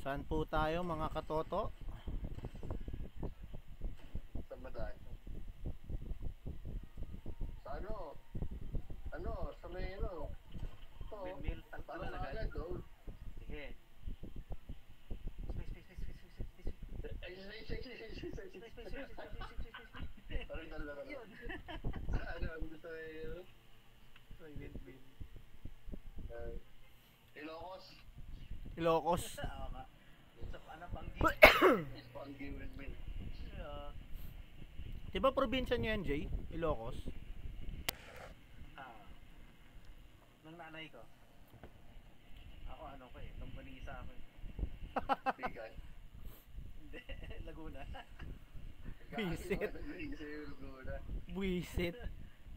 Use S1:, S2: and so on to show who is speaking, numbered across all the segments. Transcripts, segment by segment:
S1: Saan po tayo mga katoto?
S2: Sa Madaan. Sa ano, sa may ano. Oo.
S3: Windmill, tanong
S2: Tanong
S3: na
S2: na
S3: agad.
S2: agad, oh.
S3: Sige. Space.
S2: Ay, Parang dalawa.
S3: Yun.
S2: Ano, ang gusto ay,
S3: May windmill.
S2: Ilocos.
S1: Ilocos.
S3: Oo nga. Sa ano, Panggi.
S2: Panggi windmill.
S1: Diba probinsya nyo yan, Jay? Ilocos?
S3: Ng nanay ko. Ako ano ko eh, Longganisa ako eh.
S2: Bigan.
S3: Hindi, Laguna.
S1: Visit. Buisit.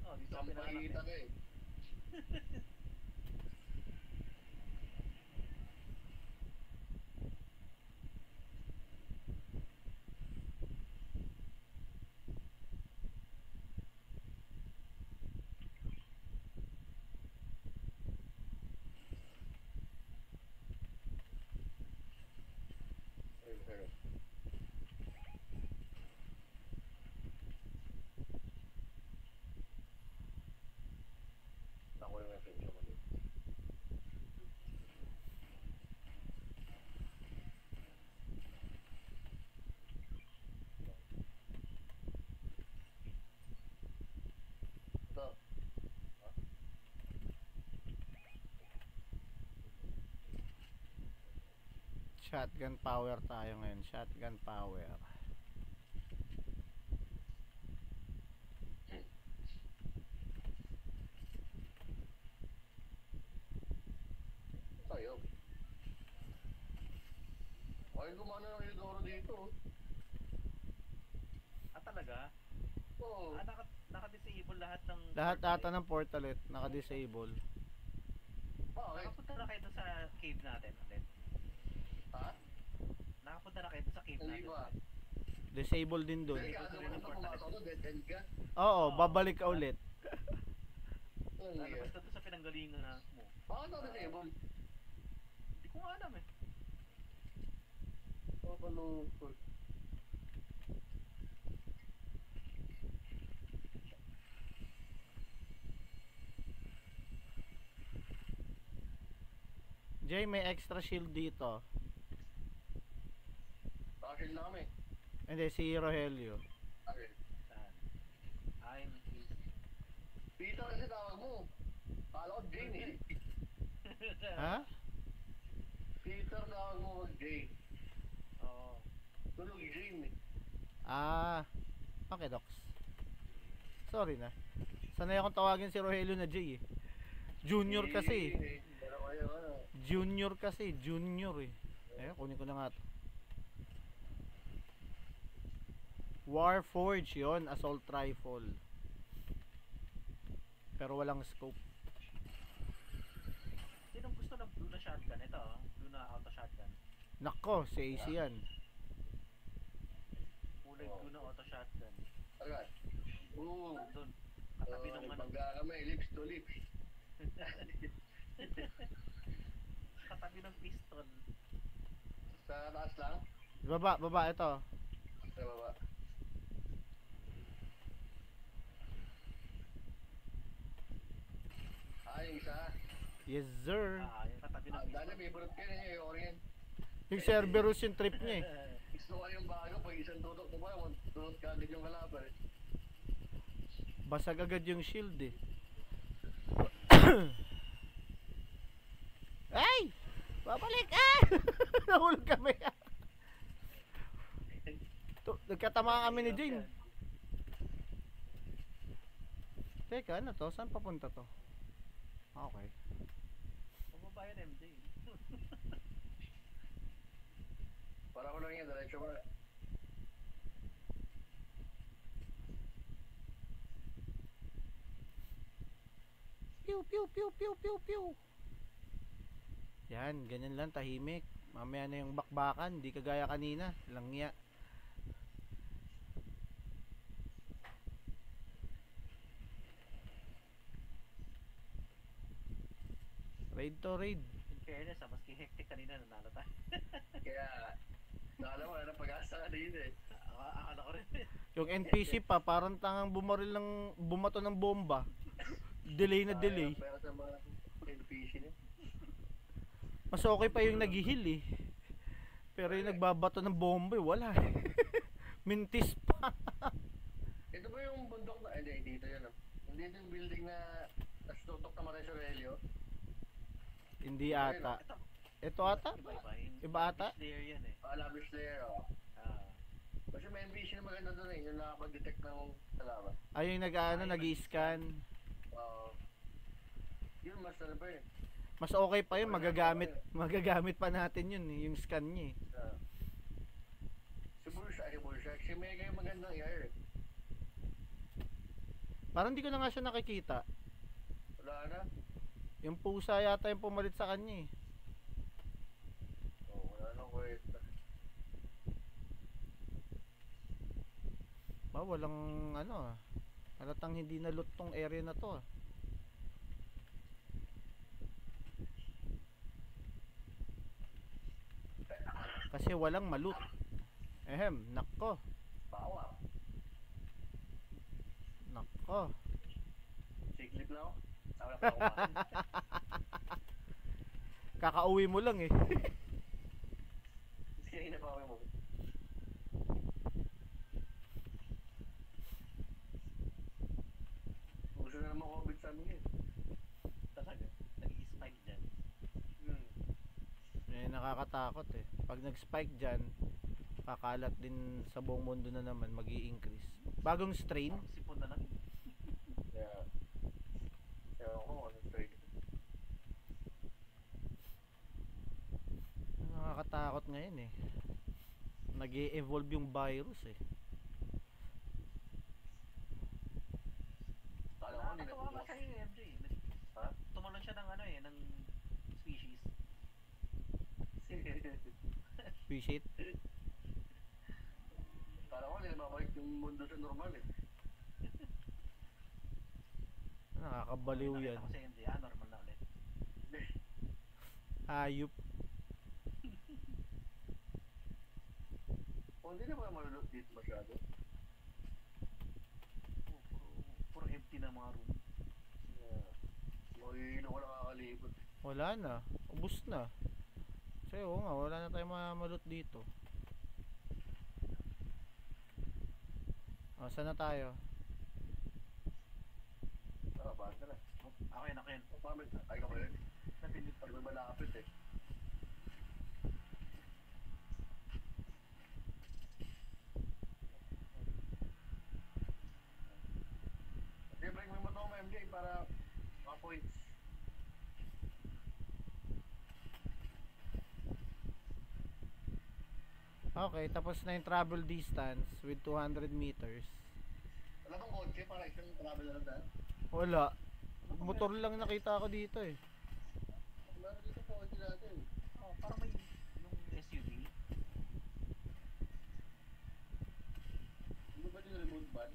S3: Oh, dito ako pinanganak
S2: Sampahita ka eh. Ako yung message mo dito. Ito.
S1: Shotgun power tayo ngayon. Shotgun power.
S2: Tayo. Ay, gumana ng Eudoro dito.
S3: talaga?
S2: Oo.
S3: Naka-disable lahat ng...
S1: Lahat ata ng portalet naka-disable.
S2: Bakit?
S3: Nakapunta na kayo doon sa cave natin ulit.
S2: Ha?
S3: Nakapunta na kayo doon sa cave
S2: Hindi
S3: natin
S2: ba?
S3: ulit.
S1: Disable din doon.
S2: Delikado mo na pumasok doon, dead end ka.
S1: Oo, babalik ka ulit.
S2: Ang
S3: Lalabas
S2: iya.
S3: ka doon sa pinanggalingan mo.
S2: Bakit ako disable?
S3: Hindi ko nga alam eh.
S2: Pakalungkot.
S1: Jay, may extra shield dito.
S2: Bakit na kami?
S1: Hindi, si Rogelio.
S2: Okay.
S3: Saan? I'm his...
S2: Peter kasi tawag mo. Kala ko Jane eh.
S1: Ha?
S2: Peter tawag mo mag Jane.
S3: Oo.
S2: Tulog Jane eh.
S1: Ah, okay, Docs. Sorry na. Sanay akong tawagin si Rogelio na Jay eh. Junior kasi.
S2: Pero kayo ano.
S1: Junior kasi, junior eh. Kunin ko na nga to. Warforge yon, assault rifle. Pero walang scope.
S3: Sinong gusto ng blue na shotgun? Ito oh. Blue na auto shotgun.
S1: Nako, si AC yan.
S3: Kulay blue na auto shotgun.
S2: Agad. Boom.
S3: Doon. Katabi ng ano.
S2: Pagka kami, lips to lips.
S3: Katabi ng piston.
S2: Sa taas lang.
S1: Baba, baba, ito.
S2: Sa baba. Yung isa.
S1: Yes, sir.
S3: Yung katabi ng
S2: Dali,
S3: piston.
S2: may burot ka na yung orient.
S1: Yung Cerberus yung trip niya eh.
S2: Gusto ko yung bago, pag isang tutok mo ba, tutok ka agad yung kalaban.
S1: Basag agad yung shield eh. Ay! Babalik! Ah! Nahulog kami. Nagkatamaan kami ni Jane. Teka, ano to? Saan papunta to? Okay.
S3: Pababa yan MJ.
S2: Para ko lang yan, diretso ko na.
S1: Pew, pew, pew, pew, pew, pew. Yan, ganyan lang, tahimik. Mamaya na yung bakbakan, di kagaya kanina. Langya. Raid to raid.
S3: fairness maski hectic kanina nanalo tayo.
S2: Kaya, nakala mo, wala nang pag-asa ka din eh.
S3: Akala ko rin.
S1: Yung NPC pa, parang tangang bumato ng bomba. Delay na delay.
S2: Pero sa mga NPC na.
S1: Mas okay pa yung nag-heal eh. Pero yung nagbabato ng bomba, wala eh. Mintis pa.
S2: Ito ba yung bundok na, hindi dito yun. Hindi ito yung building na tas tutok na Maray Sorelio.
S1: Hindi ata. Ito ata? Iba ata?
S3: Slayer yan eh.
S2: Lavish Slayer, oh.
S3: Ah.
S2: Kasi may NPC na maganda doon eh, yung nakapag-detect ng kalaban.
S1: Ay, yung nag-i-scan.
S2: Yun, mas ano ba eh.
S1: Mas okay pa yun, magagamit pa natin yun eh, yung scan niya eh.
S2: Si Bullshark, si Mega yung magandang air.
S1: Parang hindi ko na nga siya nakikita.
S2: Wala na.
S1: Yung pusa yata yung pumalit sa kanya eh.
S2: Wala nang kwenta.
S1: Walang ano ah. Halatang hindi na loot tong area na to ah. Kasi walang malut. Nako.
S2: Bawa.
S1: Nako.
S2: Siklip na ako. Wala pa ako kumain.
S1: Kakauwi mo lang eh.
S2: Kasi na pa ako mo. Gusto na naman COVID sa amin eh.
S3: Talaga. Nag-i-spike dyan.
S1: Nakakatakot eh. Pag nag-spike dyan, kakalat din sa buong mundo na naman, mag-i-increase. Bagong strain?
S3: Sipon na lang.
S2: Kaya ako, ano trade.
S1: Nakakatakot ngayon eh. Nag-i-evolve yung virus eh.
S2: Kala ko, hindi
S3: Nakakatawa
S2: na
S3: ka sa'yo MJ.
S2: Ha?
S3: Tumalon siya ng ano eh, ng species.
S1: Appreciate.
S2: Kala ko, hindi na babalik yung mundo sa normal eh.
S1: Nakakabaliw yan.
S3: Ako sa MJ, normal na ulit.
S1: Ayup.
S2: O, hindi na ba malulot dito masyado?
S3: Puro empty na mga room.
S2: Mahihilo ko nakakalibot.
S1: Wala na. Ubus na. Kasi oo nga, wala na tayong mamalot dito. Saan na tayo?
S2: Basta na.
S3: Ako yan, ako yan.
S2: Pamit na. Ay, ako yun.
S3: Napindot
S2: Pag may malapit eh. Sige, bring mo mo MJ para mga points.
S1: Okay, tapos na yung travel distance with 200 meters.
S2: Wala bang kotse para isang travel lang dahil?
S1: Wala. Motor lang nakita ko dito eh.
S2: Meron dito kotse natin.
S3: Oh, parang may yung SUV.
S2: Ano ba yung remote van?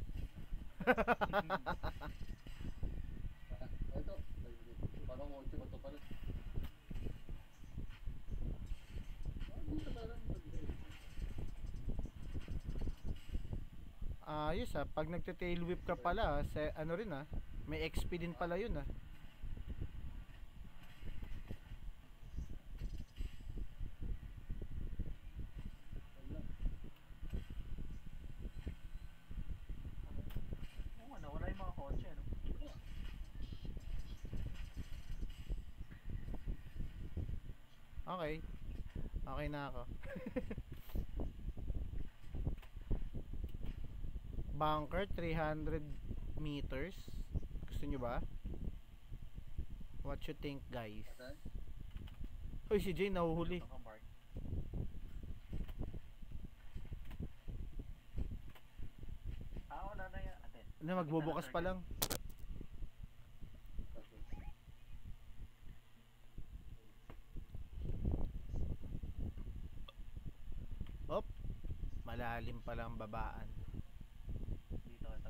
S2: Ito. Parang kotse ba ito pala? Dito na lang.
S1: Ayos ah, pag nagte-tail whip ka pala, ano rin ah, may XP din pala yun ah.
S3: Oo, nawala yung mga kotse, ano?
S1: Okay. Okay na ako. Bunker 300 meters. Gusto nyo ba? What you think guys? Hoy si Jay nahuhuli.
S3: Nakamark. Wala na yan. Atin.
S1: Ano magbubukas pa lang. Op. Malalim pa lang babaan.
S3: Dito, ito.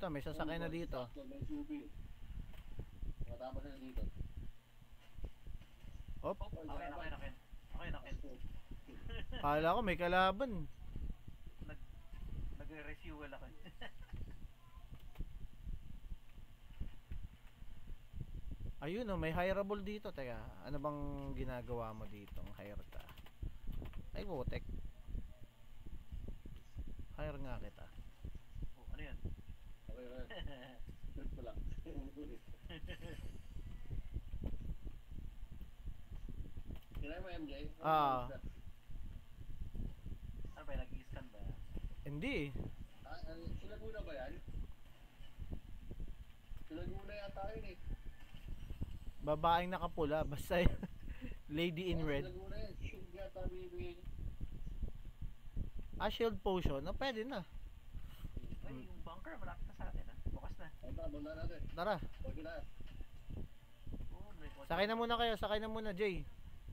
S1: Ito, may sasakyan na dito.
S2: May SUV. Matapos na dito.
S1: Op,
S3: Okay.
S1: kala ko may kalaban.
S3: Nagre-refuel ako.
S1: Ayun oh, may hireable dito. Teka, ano bang ginagawa mo dito? Ang hire ka. Ay, putek. Hire nga kita.
S3: Oh, ano yan?
S2: Okay, okay. Good pa lang. Kinay mo MJ?
S1: Ah.
S3: Ano ba, nag-i-scan ba?
S1: Hindi.
S2: Sulag muna ba yan? Sulag muna yata yun eh.
S1: Babaeng nakapula. Basta lady in red.
S2: Sulag muna yan. Shield yata bibigay.
S1: Ah, shield potion. No, pwede na.
S3: Ay, yung bunker, malapit na sa atin ha. Bukas na.
S2: Ay ba, bunda natin.
S1: Tara.
S2: Huwag na.
S3: Oo, may kotse.
S1: Sakay na muna kayo. Sakay na muna, Jay.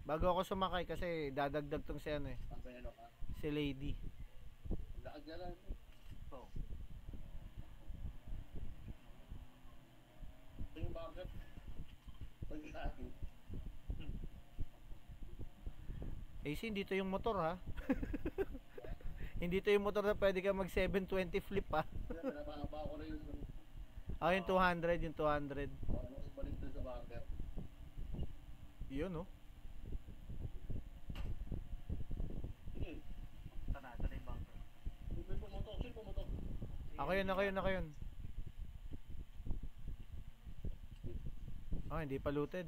S1: Bago ako sumakay kasi dadagdag tong si ano eh.
S2: Ang ano ka?
S1: Si lady.
S2: Lakad ka lang.
S3: Oo.
S2: Ito yung bakit. Pag sa akin.
S1: AC, hindi to yung motor ha. Hindi to yung motor na pwede ka mag 720 flip ha.
S2: Pinapahaba ko na yung
S1: Ah, yung 200, yung 200.
S2: balik doon sa bakit.
S1: Yun oh.
S2: Sige.
S3: Ito na yung bunker.
S2: May pumotok. Sino pumotok?
S1: Ako yun. Ah, hindi pa looted.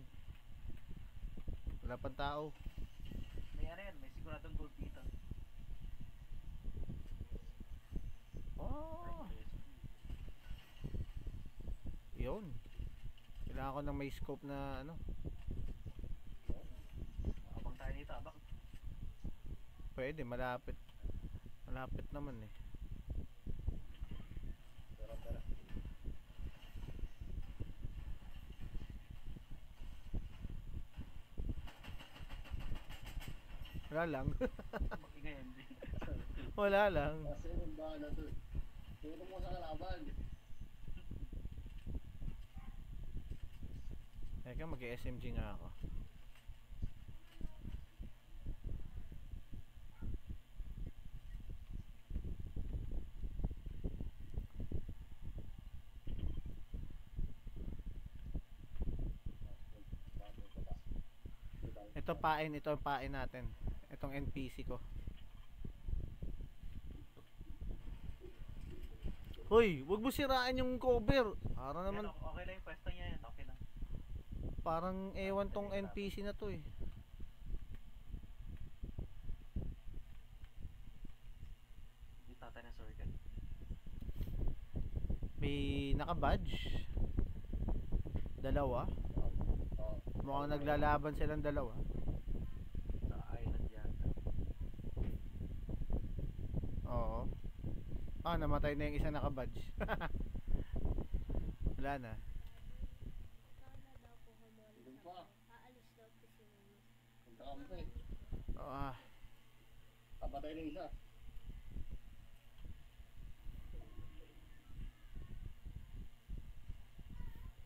S1: Wala pang tao.
S3: May ano yan, may siguradong gold dito.
S1: Oh, yun. Kailangan ko ng may scope na ano.
S3: Abang tayo dito, abang.
S1: Pwede, malapit. Malapit naman eh.
S2: Tara.
S1: Wala lang.
S3: Mag-ingay yan din.
S1: Wala lang.
S2: Kasi yung bahan na doon. Tulong mo sa kalaban.
S1: Teka, mag-SMG nga ako. Ito ang pain natin. Itong NPC ko. Hoy, wag mo sirain yung cover. Para naman
S3: Yan, okay lang yung pwesto niya yan, okay lang.
S1: parang ewan tong NPC na to eh.
S3: Hindi tatay ng circle.
S1: May naka-badge. Dalawa. Mukhang naglalaban silang dalawa.
S3: Sa island yata.
S1: Oo. Ah, namatay na yung isa naka-badge. Wala na.
S2: Doon pa.
S4: Aalis daw po si Mama.
S2: Punta ka mo eh.
S1: Ah,
S2: Kapatay na isa.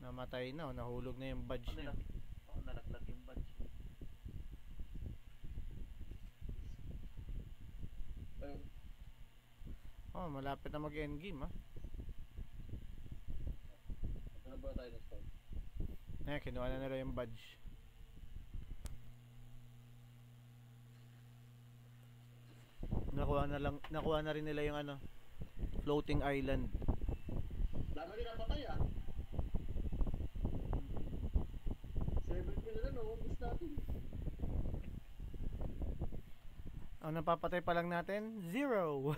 S1: namatay na. Nahulog na yung badge niya.
S3: Nalaglag yung badge.
S2: Ayun.
S1: Oh, malapit na mag-endgame ah.
S2: Ano ba tayo na stone?
S1: Eh, kinuha na nila yung badge. Nakuha na rin nila yung ano, floating island.
S2: Dami rin napatay ah. 7 kill na naubos natin.
S1: Ang napapatay pa lang natin, 0.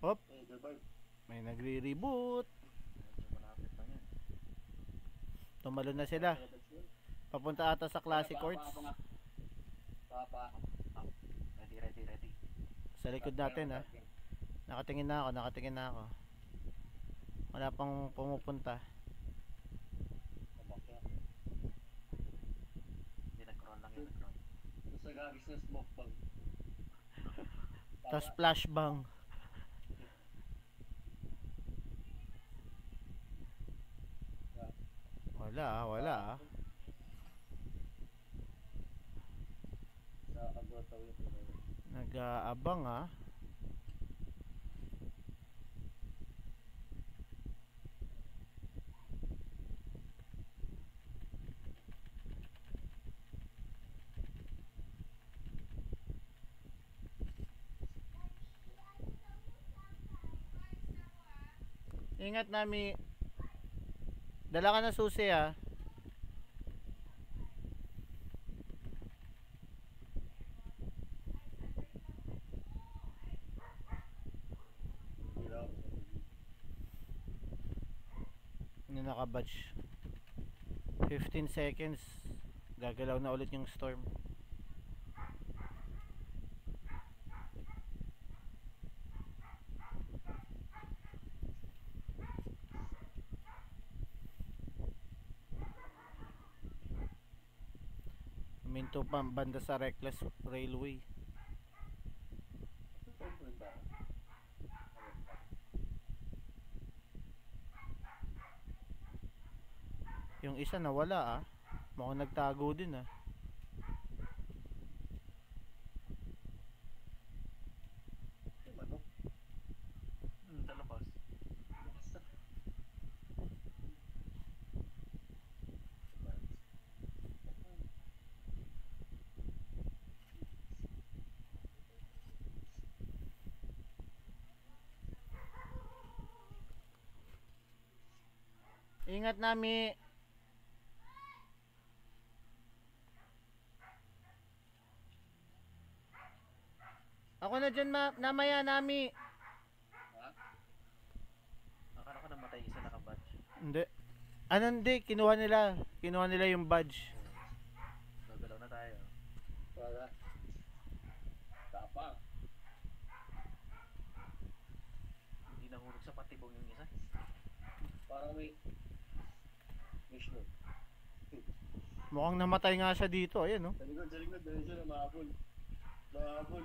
S1: Hop,
S2: Survive.
S1: may nagre-reboot.
S3: Medyo malapit lang yan.
S1: Tumalon na sila. Papunta ata sa classic courts.
S2: Papa.
S3: Ready.
S1: Sa likod natin ha. Nakatingin na ako. Wala pang pumupunta.
S3: yun.
S2: Sa gagis na smoke bag.
S1: Tas flashbang. Wala ah.
S2: Sa agotaw yun.
S1: Nag-aabang ah. Ingat Nami. Dala ka na susi ah. Hindi naka-batch. 15 seconds. Gagalaw na ulit yung storm. Minto pa banda sa Reckless Railway. Yung isa nawala ah. Mukhang nagtago din ah.
S3: Talabas.
S1: Ingat Nami. Ako na dyan namaya Nami.
S3: Akala ko namatay isa naka-batch.
S1: Hindi. Ano hindi? Kinuha nila. Kinuha nila yung badge.
S3: Gagalaw na tayo.
S2: Wala. Tapang.
S3: Hindi nahulog sa patibong yung isa.
S2: Parang may mission.
S1: Mukhang namatay nga siya dito. Ayan oh.
S2: Sa likod. Dahil siya na mahabol. Mahabol.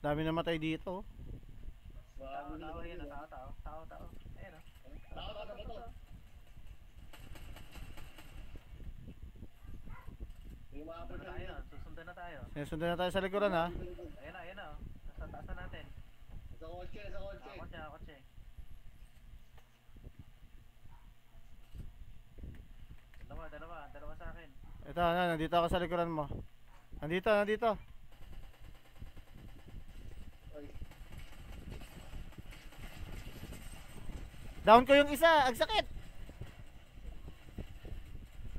S1: Dami namatay dito oh.
S3: Tao, yan. Tao. Ayan o.
S2: Tao. Yung mahabol
S3: Susundan na tayo. Susundan na tayo.
S1: Sinusundan na tayo sa likuran ha.
S3: Ayan na. Nasa taas na natin.
S2: Sa kotse.
S3: Kotse. Dalawa sa akin.
S1: Ito nandito ako sa likuran mo. Nandito.
S2: Ay.
S1: Down ko yung isa. Ang sakit.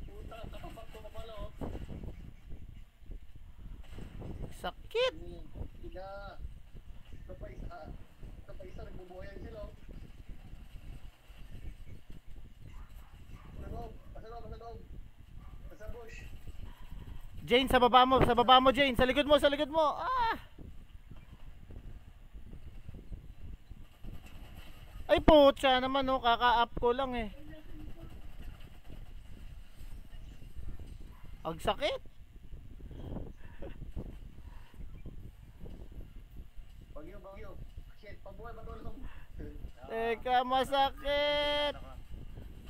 S2: Puta, katapat ko pa pala oh.
S1: Sakit.
S2: Tiga. Sa pa isa nagbubuhayan sila oh. Sa loob. Sa bush.
S1: Jane, sa baba mo Jane. Sa likod mo. Ah! Ay putya naman oh. Kaka-up ko lang eh. Ang sakit.
S2: Bagyo. Shit, pabuhay ba tulong?
S1: Teka, masakit.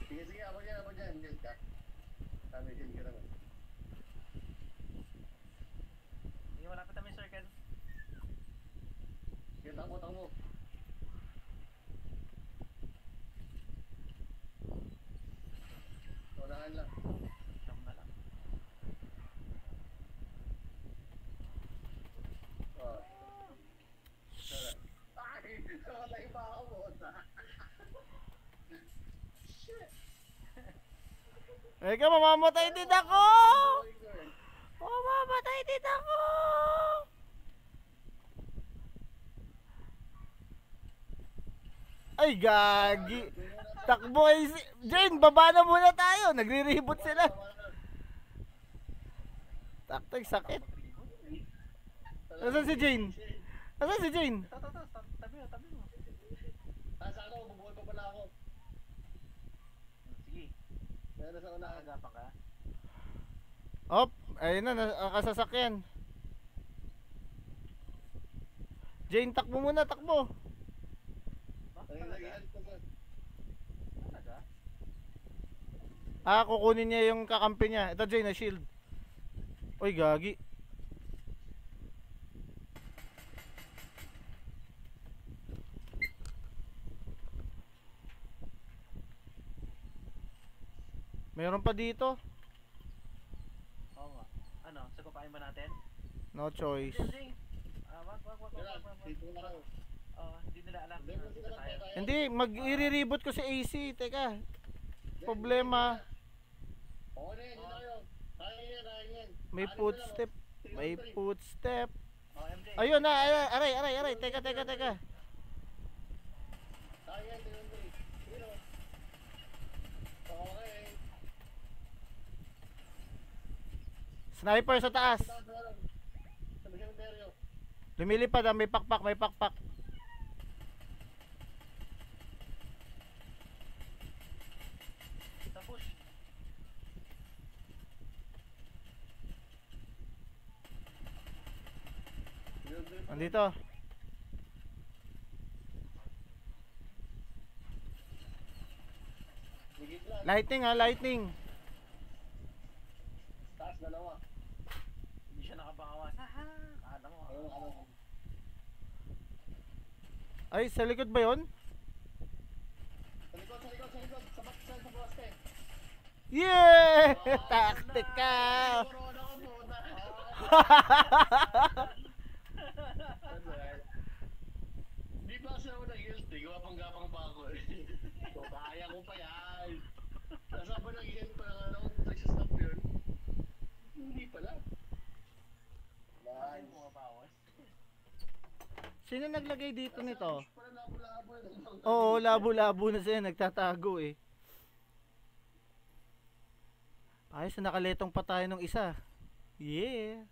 S2: Sige, ako dyan. Hindi ka. Sabi, hindi ka naman.
S3: Hindi, malapit kami circle.
S2: Sige, takbo. Unahan lang.
S3: Jump na lang.
S2: Oh. Ay, namatay pa ako, boss. Shit.
S1: Teka, mamamatay din ako. Ay, gagi. Takbo ay Jane, baba na muna tayo. Nagre-reboot sila. Takto, sakit. Nasaan si Jane?
S3: Ito. Tabi mo.
S2: Nasa ako, bubuhay pa pala ako.
S3: Sige.
S2: Nasa unahan.
S3: Nakagapang ka.
S1: Op, ayun na, nakasasakyan. Jane, takbo muna, takbo.
S3: Bakit
S2: Ay,
S3: talaga?
S2: nag-help ko sa...
S3: Talaga?
S1: Ah, kukunin niya yung kakampi niya. Ito, Jane, na shield. Uy, gagi. Meron pa dito.
S3: Oo nga. Ano, sagupain ba natin?
S1: No choice.
S3: Hindi. Wag.
S2: Yan, dito na ako.
S3: Hindi nila alam
S2: Hindi
S3: na
S2: mo
S3: dito
S2: sila
S3: tayo.
S2: kaya.
S1: Hindi, mag-i-reboot ko si AC. Teka. Problema.
S2: Oo na yan, dito kayo. Kaya yan.
S1: May
S2: Ano
S1: footstep.
S2: na lang,
S1: May
S2: 3-on-3.
S1: footstep.
S3: Oh, MJ.
S1: Ayun na, aray. Teka.
S2: Kaya yan, 3-on-3. Sige na. Okay.
S1: Sniper sa taas.
S2: Taas na lang. Sa cemetery.
S1: Lumilipad ah, may pakpak.
S3: Sa push.
S1: Andito.
S2: Higit lang.
S1: Lightning ah, lightning.
S2: Taas, dalawa.
S3: Hindi siya nakabangawas. Haha. Kala mo.
S2: Ano.
S1: Ay, sa likod ba yun?
S2: Sa likod. Sa poste.
S1: Yeah! Tactical!
S2: Corona ko muna. Di ba siya ako nag-guilty? Gapang-gapang pa ako eh. So, kaya ko pa yan. Nasa ba nag-guilty pa lang ako sa stop yun? Hindi pala.
S3: Ay,
S2: Nice.
S3: bumabawas.
S1: Sino naglagay dito nito?
S2: Parang labo-labo yun.
S1: Oo, labo-labo na siya, nagtatago eh. Ayos, nakaletong pa tayo ng isa. Yeah.